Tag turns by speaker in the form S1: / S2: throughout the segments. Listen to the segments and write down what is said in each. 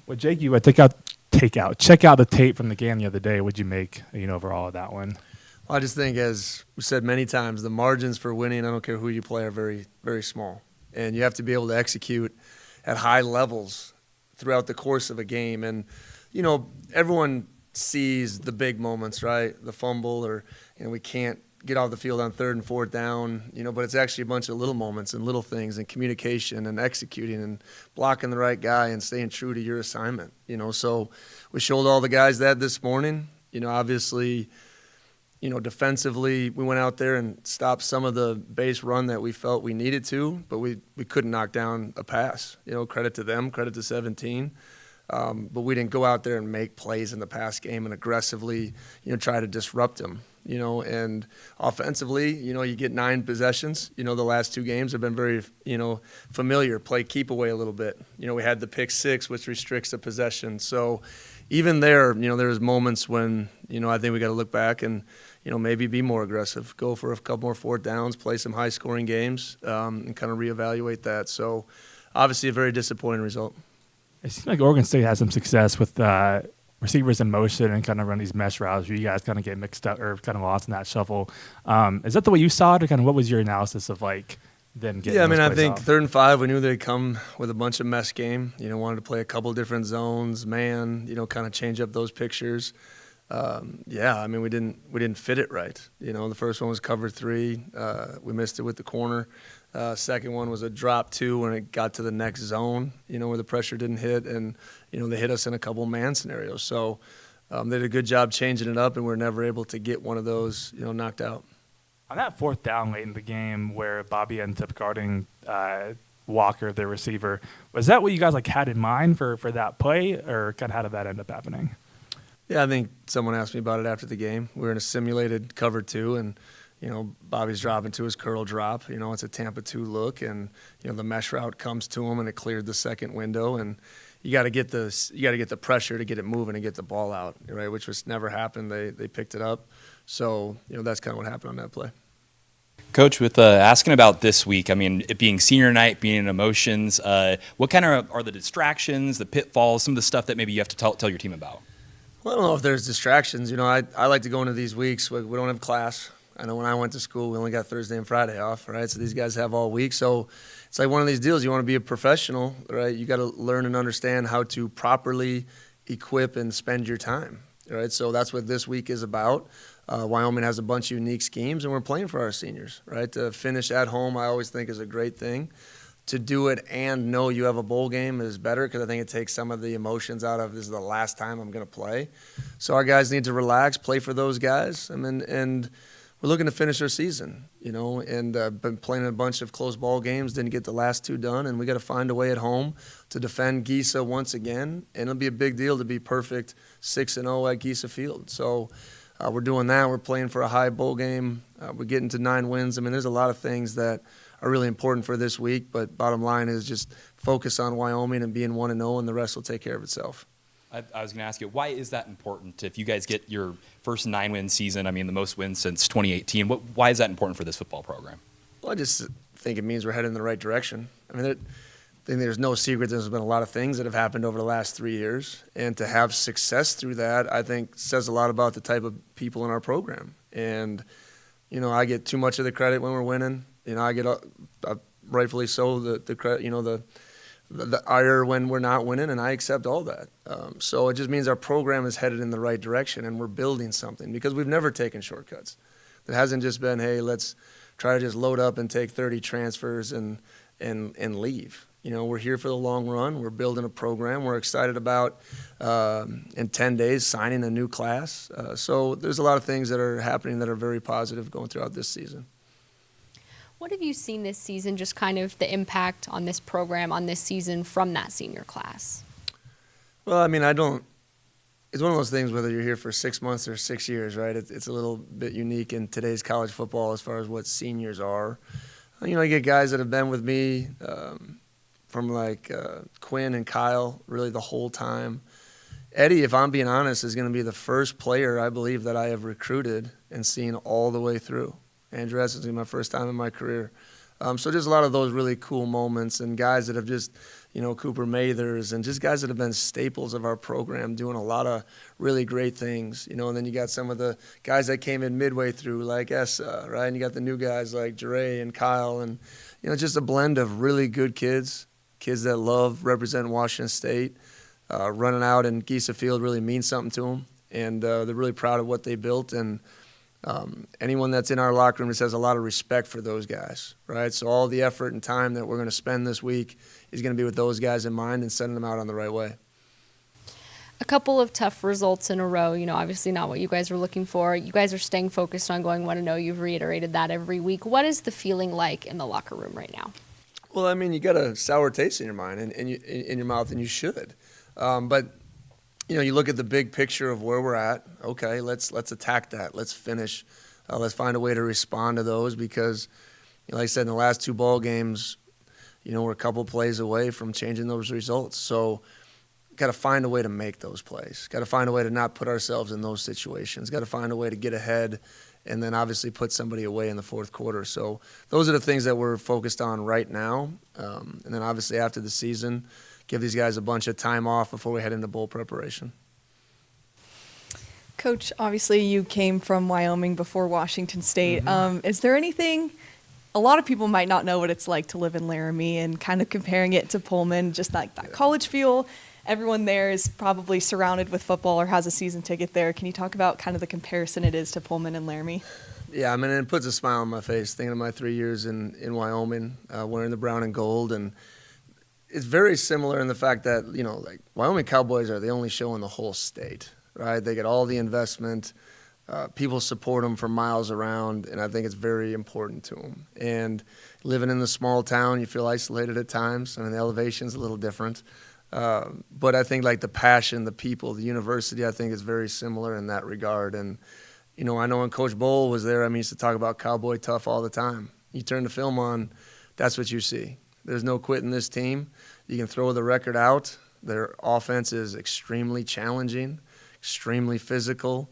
S1: Well, Jake, you check out the tape from the game the other day. What'd you make, overall of that one?
S2: Well, I just think, as we said many times, the margins for winning, I don't care who you play, are very, very small. And you have to be able to execute at high levels throughout the course of a game. And, everyone sees the big moments, right? The fumble, or, we can't get off the field on third and fourth down, but it's actually a bunch of little moments and little things and communication and executing and blocking the right guy and staying true to your assignment, So we showed all the guys that this morning. Obviously, defensively, we went out there and stopped some of the base run that we felt we needed to, but we couldn't knock down a pass. Credit to them, credit to 17. But we didn't go out there and make plays in the pass game and aggressively, try to disrupt them. And offensively, you get 9 possessions. The last 2 games have been very, familiar. Play keep away a little bit. We had the pick 6, which restricts the possession. So even there, there's moments when, I think we got to look back and, maybe be more aggressive, go for a couple more fourth downs, play some high-scoring games, and kind of reevaluate that. So obviously a very disappointing result.
S1: It seems like Oregon State has some success with receivers in motion and kind of run these mesh routes where you guys kind of get mixed up or kind of lost in that shuffle. Is that the way you saw it, or kind of what was your analysis of them getting?
S2: Yeah, I think 3rd and 5, we knew they'd come with a bunch of mesh game. Wanted to play a couple different zones, man. Kind of change up those pictures. We didn't fit it right. The first one was cover 3. We missed it with the corner. Second one was a drop 2 when it got to the next zone, where the pressure didn't hit, and they hit us in a couple man scenarios. So they did a good job changing it up, and we were never able to get one of those knocked out.
S1: On that 4th down late in the game where Bobby ends up guarding Walker, the receiver, was that what you guys had in mind for that play, or kind of how did that end up happening?
S2: Yeah, I think someone asked me about it after the game. We were in a simulated cover 2, and Bobby's dropping to his curl drop. It's a Tampa 2 look, and the mesh route comes to him, and it cleared the second window. And you got to get the pressure to get it moving and get the ball out, right? Which was never happened. They picked it up, so that's kind of what happened on that play.
S3: Coach, with asking about this week, it being senior night, being in emotions, what kind of are the distractions, the pitfalls, some of the stuff that maybe you have to tell your team about?
S2: Well, I don't know if there's distractions. I like to go into these weeks. We don't have class. I know when I went to school, we only got Thursday and Friday off, right? So these guys have all week. So it's like one of these deals. You want to be a professional, right? You got to learn and understand how to properly equip and spend your time, right? So that's what this week is about. Wyoming has a bunch of unique schemes, and we're playing for our seniors, right? To finish at home, I always think is a great thing. To do it and know you have a bowl game is better, because I think it takes some of the emotions out of, this is the last time I'm going to play. So our guys need to relax, play for those guys, and we're looking to finish our season, and been playing a bunch of close ball games, didn't get the last 2 done, and we got to find a way at home to defend Giesa once again, and it'll be a big deal to be perfect 6-0 at Giesa Field. So we're doing that. We're playing for a high bowl game. We're getting to 9 wins. There's a lot of things that are really important for this week, but bottom line is just focus on Wyoming and being 1-0, and the rest will take care of itself.
S3: I was going to ask you, why is that important? If you guys get your first 9-win season, the most wins since 2018, why is that important for this football program?
S2: Well, I just think it means we're heading in the right direction. I think there's no secret there's been a lot of things that have happened over the last 3 years, and to have success through that, I think, says a lot about the type of people in our program. And, I get too much of the credit when we're winning. I get rightfully so the credit, the ire when we're not winning, and I accept all that. So it just means our program is headed in the right direction, and we're building something, because we've never taken shortcuts. It hasn't just been, hey, let's try to just load up and take 30 transfers and leave. We're here for the long run. We're building a program. We're excited about, in 10 days, signing a new class. So there's a lot of things that are happening that are very positive going throughout this season.
S4: What have you seen this season, just kind of the impact on this program, on this season from that senior class?
S2: Well, it's one of those things, whether you're here for 6 months or 6 years, right? It's a little bit unique in today's college football as far as what seniors are. I get guys that have been with me from Quinn and Kyle really the whole time. Eddie, if I'm being honest, is going to be the first player I believe that I have recruited and seen all the way through. Andrew Essen's my first time in my career. So just a lot of those really cool moments, and guys that have just, Cooper Mathers, and just guys that have been staples of our program, doing a lot of really great things, and then you got some of the guys that came in midway through, like Essa, right? And you got the new guys like Jere and Kyle, and, just a blend of really good kids that love representing Washington State. Running out in Giesa Field really means something to them, and they're really proud of what they built, and anyone that's in our locker room just has a lot of respect for those guys, right? So all the effort and time that we're going to spend this week is going to be with those guys in mind and sending them out on the right way.
S4: A couple of tough results in a row, obviously not what you guys were looking for. You guys are staying focused on going 1-0. You've reiterated that every week. What is the feeling like in the locker room right now?
S2: Well, I mean, you got a sour taste in your mind and in your mouth, and you should. But you look at the big picture of where we're at. Okay, let's attack that. Let's finish. Let's find a way to respond to those because, like I said, in the last 2 ball games, we're a couple plays away from changing those results. So, got to find a way to make those plays. Got to find a way to not put ourselves in those situations. Got to find a way to get ahead, and then obviously put somebody away in the fourth quarter. So, those are the things that we're focused on right now. And then obviously after the season, give these guys a bunch of time off before we head into bowl preparation.
S5: Coach, obviously you came from Wyoming before Washington State. Is there anything, a lot of people might not know what it's like to live in Laramie, and kind of comparing it to Pullman, just like that college feel. Everyone there is probably surrounded with football or has a season ticket there. Can you talk about kind of the comparison it is to Pullman and Laramie?
S2: Yeah, I mean, it puts a smile on my face thinking of my 3 years in Wyoming, wearing the brown and gold, and it's very similar in the fact that, like Wyoming Cowboys are the only show in the whole state, right? They get all the investment. People support them for miles around, and I think it's very important to them. And living in the small town, you feel isolated at times. I mean, the elevation's a little different. But I think like the passion, the people, the university, I think is very similar in that regard. And, I know when Coach Bowl was there, he used to talk about Cowboy tough all the time. You turn the film on, that's what you see. There's no quitting this team. You can throw the record out. Their offense is extremely challenging, extremely physical.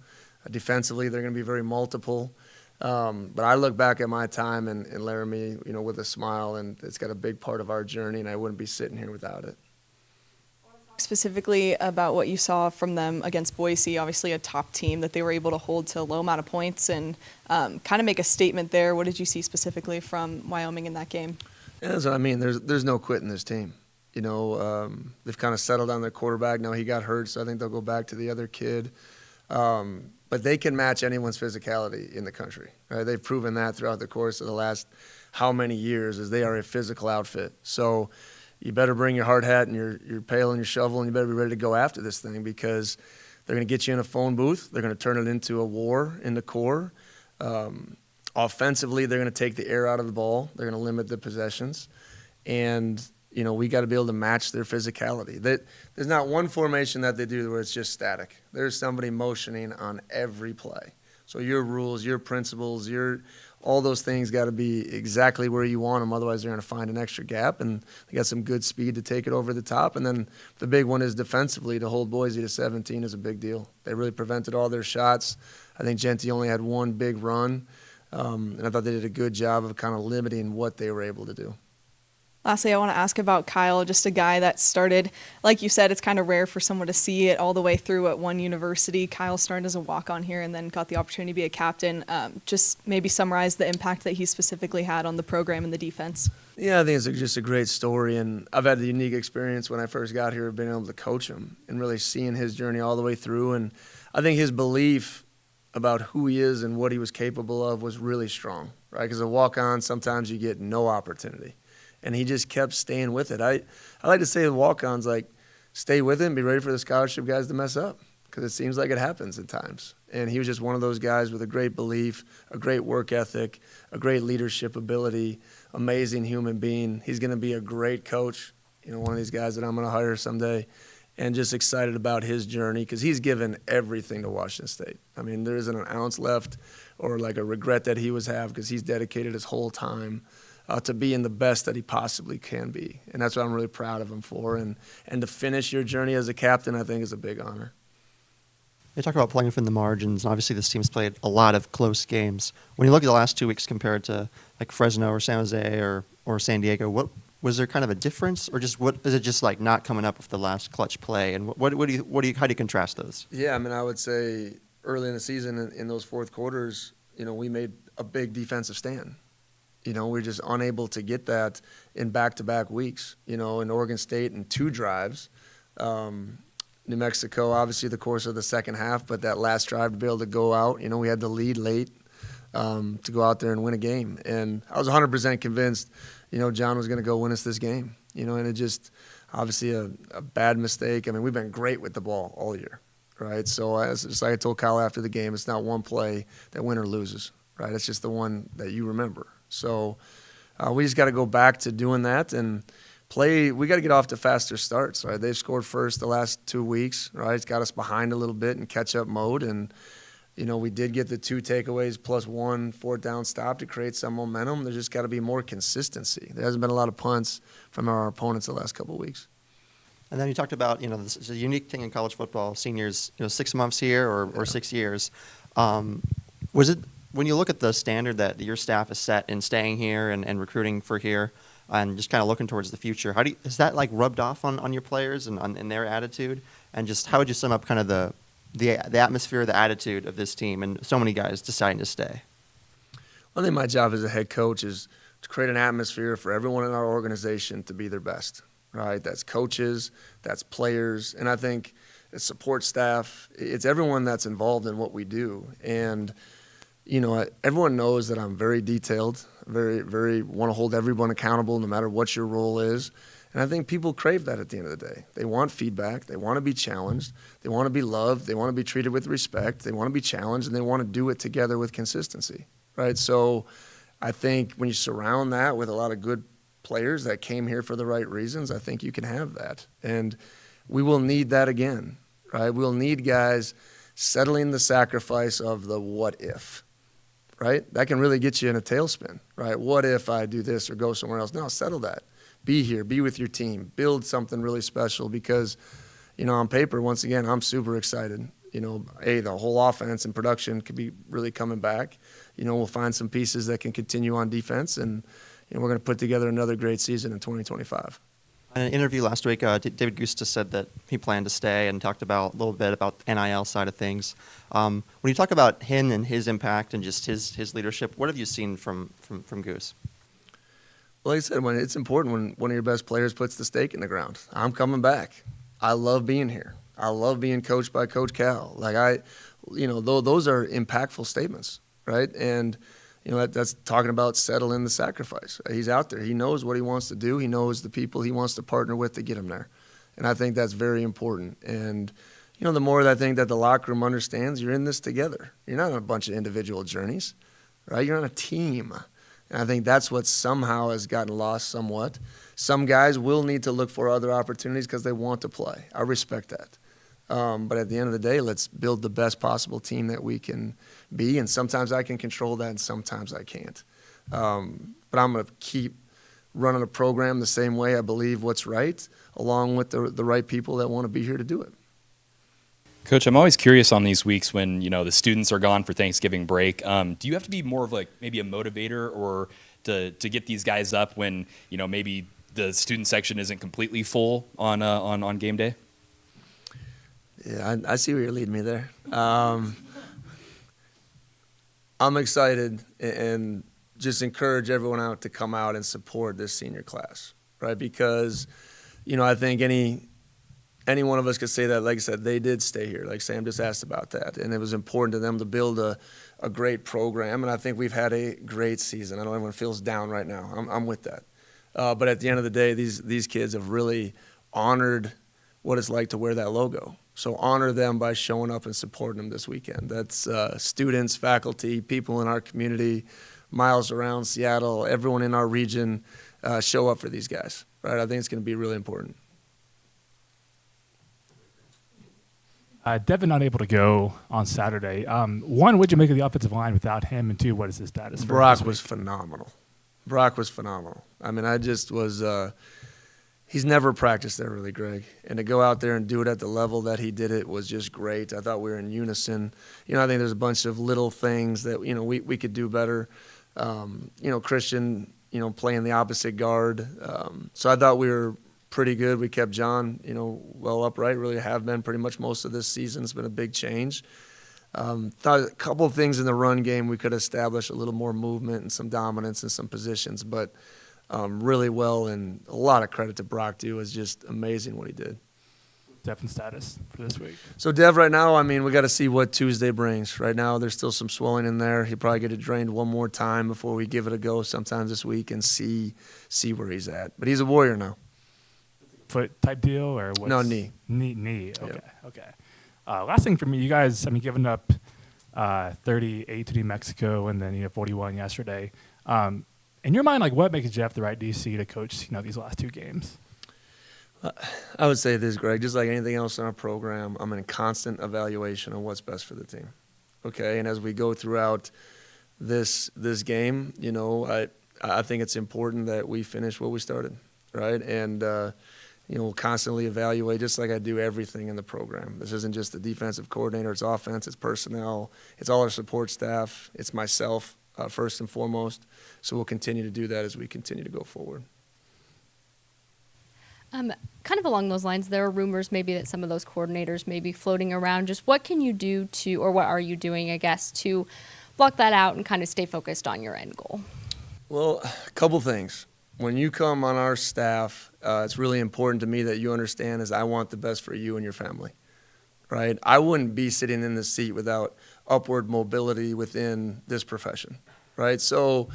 S2: Defensively, they're going to be very multiple. But I look back at my time in Laramie, with a smile, and it's got a big part of our journey, and I wouldn't be sitting here without it.
S5: Specifically about what you saw from them against Boise, obviously a top team that they were able to hold to a low amount of points and kind of make a statement there. What did you see specifically from Wyoming in that game?
S2: Yeah, that's what I mean. There's no quitting this team. They've kind of settled on their quarterback. Now he got hurt, so I think they'll go back to the other kid. But they can match anyone's physicality in the country. Right? They've proven that throughout the course of the last how many years, as they are a physical outfit. So you better bring your hard hat and your pail and your shovel, and you better be ready to go after this thing because they're going to get you in a phone booth. They're going to turn it into a war in the core. Offensively, they're going to take the air out of the ball. They're going to limit the possessions. And, we got to be able to match their physicality. There's not one formation that they do where it's just static. There's somebody motioning on every play. So your rules, your principles, all those things got to be exactly where you want them. Otherwise, they're going to find an extra gap, and they got some good speed to take it over the top. And then the big one is defensively. To hold Boise to 17 is a big deal. They really prevented all their shots. I think Genty only had one big run, and I thought they did a good job of kind of limiting what they were able to do.
S5: Lastly, I want to ask about Kyle, just a guy that started, like you said, it's kind of rare for someone to see it all the way through at one university. Kyle started as a walk-on here and then got the opportunity to be a captain. Just maybe summarize the impact that he specifically had on the program and the defense.
S2: Yeah, I think it's just a great story, and I've had the unique experience when I first got here of being able to coach him and really seeing his journey all the way through. And I think his belief about who he is and what he was capable of was really strong, right? Because a walk-on, sometimes you get no opportunity. And he just kept staying with it. I like to say the walk-ons, like, stay with it and be ready for the scholarship guys to mess up because it seems like it happens at times. And he was just one of those guys with a great belief, a great work ethic, a great leadership ability, amazing human being. He's going to be a great coach, one of these guys that I'm going to hire someday, and just excited about his journey because he's given everything to Washington State. I mean, there isn't an ounce left or like a regret that he was have because he's dedicated his whole time to being the best that he possibly can be. And that's what I'm really proud of him for. And to finish your journey as a captain, I think, is a big honor.
S6: You talk about playing within the margins, and obviously this team's played a lot of close games. When you look at the last 2 weeks compared to like Fresno or San Jose or San Diego, what Was there kind of a difference, or just what is it just like not coming up with the last clutch play? And how do you contrast those?
S2: Yeah, I mean, I would say early in the season in those fourth quarters, we made a big defensive stand. We're just unable to get that in back-to-back weeks. In Oregon State in 2 drives. New Mexico, obviously the course of the second half, but that last drive to be able to go out, we had the lead late to go out there and win a game. And I was 100% convinced, John was going to go win us this game. And it just obviously a bad mistake. I mean, we've been great with the ball all year, right? So just like I told Kyle after the game, it's not one play that winner loses, right? It's just the one that you remember. So we just got to go back to doing that and play. We got to get off to faster starts, right? They've scored first the last 2 weeks, right? It's got us behind a little bit in catch-up mode. And, we did get the 2 takeaways plus 1 4th down stop to create some momentum. There's just got to be more consistency. There hasn't been a lot of punts from our opponents the last couple of weeks.
S6: And then you talked about, this is a unique thing in college football, seniors, 6 months here or 6 years. Was it, when you look at the standard that your staff has set in staying here and recruiting for here and just kind of looking towards the future, is that like rubbed off on your players and their attitude? And just how would you sum up kind of the atmosphere, the attitude of this team and so many guys deciding to stay?
S2: I think my job as a head coach is to create an atmosphere for everyone in our organization to be their best, right? That's coaches, that's players, and I think it's support staff. It's everyone that's involved in what we do. And, everyone knows that I'm very detailed, very, very want to hold everyone accountable no matter what your role is. And I think people crave that at the end of the day. They want feedback. They want to be challenged. They want to be loved. They want to be treated with respect. They want to be challenged, and they want to do it together with consistency, right? So I think when you surround that with a lot of good players that came here for the right reasons, I think you can have that. And we will need that again, right? We'll need guys settling the sacrifice of the what if, right? That can really get you in a tailspin, right? What if I do this or go somewhere else? No, settle that. Be here, be with your team, build something really special because, on paper, once again, I'm super excited. The whole offense and production could be really coming back. We'll find some pieces that can continue on defense, and we're going to put together another great season in 2025.
S6: In an interview last week, David Gusta said that he planned to stay and talked about a little bit about the NIL side of things. When you talk about him and his impact and just his leadership, what have you seen from Goose?
S2: Well, like I said, it's important when one of your best players puts the stake in the ground. I'm coming back. I love being here. I love being coached by Coach Cal. Those are impactful statements, right? And, that's talking about settling the sacrifice. He's out there. He knows what he wants to do. He knows the people he wants to partner with to get him there. And I think that's very important. And, the more that I think that the locker room understands, you're in this together. You're not on a bunch of individual journeys, right? You're on a team. And I think that's what somehow has gotten lost somewhat. Some guys will need to look for other opportunities because they want to play. I respect that. But at the end of the day, let's build the best possible team that we can be. And sometimes I can control that and sometimes I can't. But I'm going to keep running a program the same way I believe what's right, along with the right people that want to be here to do it.
S3: Coach, I'm always curious on these weeks when, the students are gone for Thanksgiving break. Do you have to be more of maybe a motivator or to get these guys up when, maybe the student section isn't completely full on game day?
S2: Yeah, I see where you're leading me there. I'm excited and just encourage everyone out to come out and support this senior class, right? Because, I think any one of us could say that, like I said, they did stay here. Like Sam just asked about that. And it was important to them to build a great program. And I think we've had a great season. I know everyone feels down right now. I'm with that. But at the end of the day, these kids have really honored what it's like to wear that logo. So honor them by showing up and supporting them this weekend. That's students, faculty, people in our community, miles around Seattle, everyone in our region, show up for these guys. Right? I think it's going to be really important.
S1: Devin not able to go on Saturday. One, what'd you make of the offensive line without him? And two, what is his status?
S2: Brock was phenomenal. I mean, I just was he's never practiced there really, Greg. And to go out there and do it at the level that he did it was just great. I thought we were in unison. I think there's a bunch of little things that, we could do better. Christian, playing the opposite guard. So I thought we were pretty good. We kept John, well upright, really have been pretty much most of this season. It's been a big change. Thought a couple of things in the run game we could establish a little more movement and some dominance in some positions, but really well, and a lot of credit to Brock, too. It was just amazing what he did.
S1: Depth and status for this week.
S2: So Dev, right now, we got to see what Tuesday brings. Right now, there's still some swelling in there. He'll probably get it drained one more time before we give it a go sometimes this week and see where he's at. But he's a warrior now.
S1: Foot type deal or what's?
S2: No, knee.
S1: Knee. Okay.
S2: Yep.
S1: Okay. Last thing for me, you guys, giving up 38 to New Mexico and then 41 yesterday. In your mind, what makes Jeff the right DC to coach these last two games?
S2: I would say this, Greg. Just like anything else in our program, I'm in constant evaluation on what's best for the team. Okay, and as we go throughout this game, I think it's important that we finish what we started, right? And we'll constantly evaluate, just like I do everything in the program. This isn't just the defensive coordinator; it's offense, it's personnel, it's all our support staff, it's myself first and foremost. So we'll continue to do that as we continue to go forward.
S4: Kind of along those lines, there are rumors maybe that some of those coordinators may be floating around. Just what can you do or what are you doing, I guess, to block that out and kind of stay focused on your end goal?
S2: Well, a couple things. When you come on our staff, it's really important to me that you understand is I want the best for you and your family, right? I wouldn't be sitting in this seat without upward mobility within this profession, right? So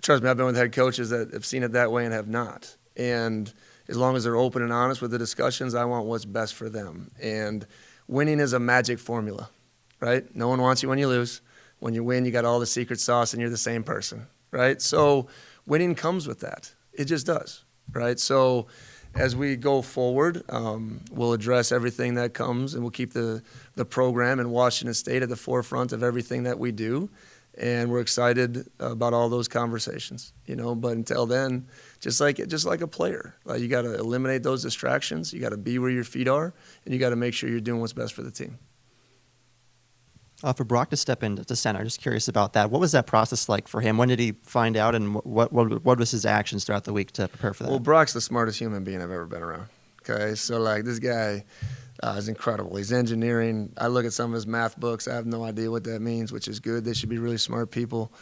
S2: trust me, I've been with head coaches that have seen it that way and have not. And as long as they're open and honest with the discussions, I want what's best for them. And winning is a magic formula, right? No one wants you when you lose. When you win, you got all the secret sauce and you're the same person, right? So winning comes with that. It just does, right? So as we go forward, we'll address everything that comes, and we'll keep the program in Washington State at the forefront of everything that we do. And we're excited about all those conversations, But until then, just like a player, you got to eliminate those distractions. You got to be where your feet are, and you got to make sure you're doing what's best for the team.
S6: For Brock to step into center, just curious about that. What was that process like for him? When did he find out, and what was his actions throughout the week to prepare for that?
S2: Well, Brock's the smartest human being I've ever been around. Okay, so this guy is incredible. He's engineering. I look at some of his math books. I have no idea what that means, which is good. They should be really smart people.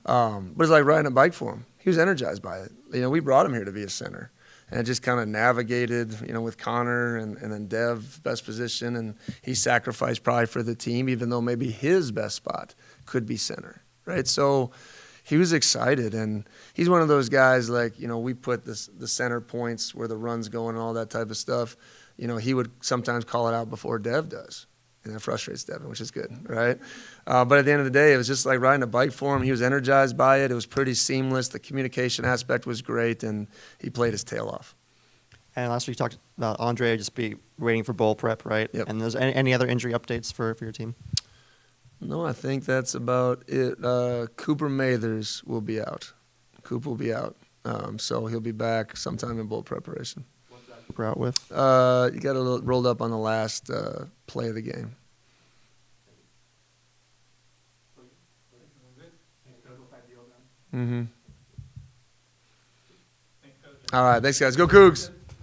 S2: But it's like riding a bike for him. He was energized by it. We brought him here to be a center. And it just kind of navigated, with Connor and then Dev, best position. And he sacrificed probably for the team, even though maybe his best spot could be center, right? So he was excited. And he's one of those guys, we put the center points where the run's going and all that type of stuff. He would sometimes call it out before Dev does. And that frustrates Devin, which is good, right? But at the end of the day, it was just like riding a bike for him. He was energized by it. It was pretty seamless. The communication aspect was great, and he played his tail off.
S6: And last week you talked about Andre just be waiting for bowl prep, right?
S2: Yep.
S6: And there's any other injury updates for your team?
S2: No, I think that's about it. Cooper Mathers will be out. Coop will be out. So he'll be back sometime in bowl preparation.
S6: Cooper out with?
S2: You got a rolled up on the last play of the game. Mm-hmm. All right, thanks, guys. Go Cougs.